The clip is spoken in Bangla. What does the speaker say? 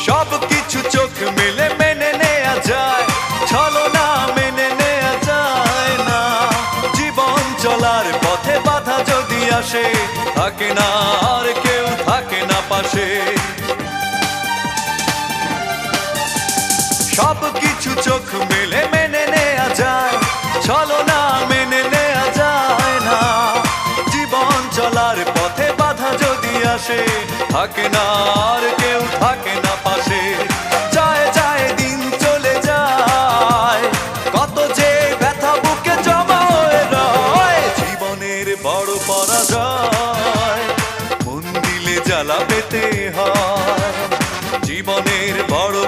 সব কিছু চোখ মেলে মেনে নেয়া যায়, ছলনা মেনে নেয়া যায় না। জীবন চলার পথে বাধা যদি আসে, থাকে না আর কেউ, থাকে না পাশে। সব কিছু চোখ মেলে মেনে নেয়া যায়, ছলনা মেনে নেয়া যায় না। জীবন চলার পথে বাধা যদি আসে, থাকে না আর কেউ, থাকে না পাশে। যায় যায় দিন চলে যায়, কত যে ব্যথা বুকে জমা হয়ে রয়। জীবনের বড় পরাজয়, মন দিলে জ্বালা পেতে হয়। জীবনের বড়